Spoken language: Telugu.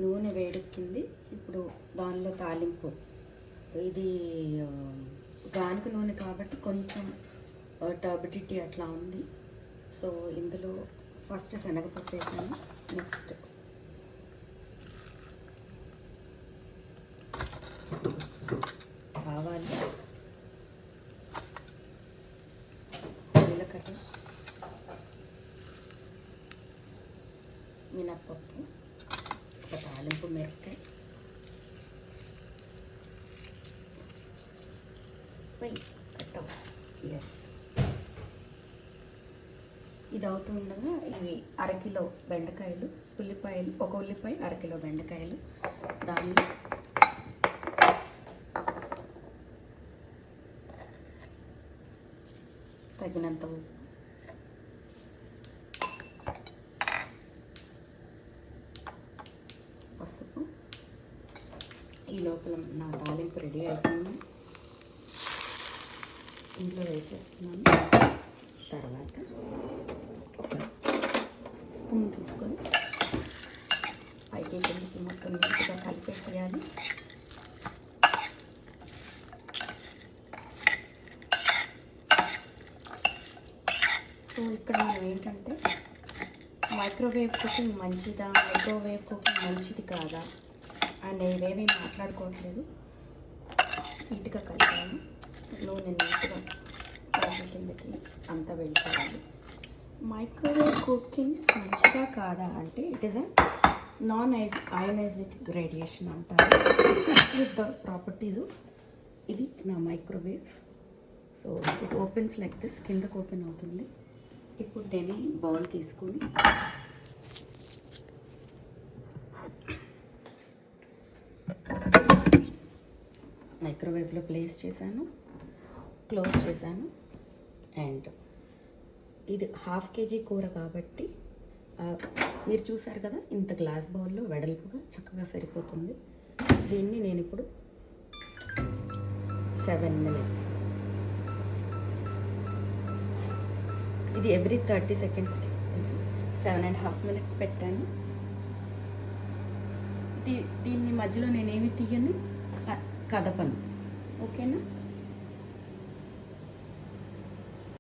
నూనె వేడెక్కింది. ఇప్పుడు దానిలో తాలింపు. ఇది గానుగ నూనె కాబట్టి కొంచెం టర్బిడిటీ అట్లా ఉంది. సో ఇందులో ఫస్ట్ శనగపప్పు వేసాను. నెక్స్ట్ ఆవాలు, జీలకర్ర, మినప్పప్పు, ఒక తాలింపు మిరపకాయ, ఎస్. ఇది అవుతుండగా ఇవి అరకిలో బెండకాయలు, ఉల్లిపాయలు, ఒక ఉల్లిపాయ, అరకిలో బెండకాయలు, దానిలో తగినంత ఉప్పు, పసుపు. ఈ లోపల నా తాలింపు రెడీ అయిపోయింది. ఇంట్లో వేసేస్తున్నాను. తర్వాత ఒక స్పూన్ తీసుకొని పైకి కిందకి మొత్తం నీట్గా కలిపేసేయాలి. సో ఇక్కడ మనం ఏంటంటే మైక్రోవేవ్ కుకింగ్ మంచిదా, మైక్రోవేవ్ కుకింగ్ మంచిది కాదా అనేవేమీ మాట్లాడుకోవట్లేదు. నీట్గా కలిపాను. నూనె నీట్గా పైకి కిందకి అంతా వెళ్ళిపోవాలి. మైక్రోవేవ్ కుకింగ్ మంచిగా కాదా అంటే it is a non ionizing radiation అంటారు. With the properties. ఇది నా microwave. So it opens like this, కిందకు ఓపెన్ అవుతుంది. ఇప్పుడు నేను బౌల్ తీసుకొని మైక్రోవేవ్లో ప్లేస్ చేశాను, క్లోజ్ చేశాను. అండ్ ఇది 1/2 kg కూర కాబట్టి మీరు చూసారు కదా, ఇంత గ్లాస్ బౌల్లో వెడల్పుగా చక్కగా సరిపోతుంది. దీన్ని నేను ఇప్పుడు 7 minutes, ఇది ఎవ్రీ 30 secondsకి 7.5 minutes పెట్టాను. దీన్ని మధ్యలో నేనేమి తీయను, కదపను. ఓకేనా?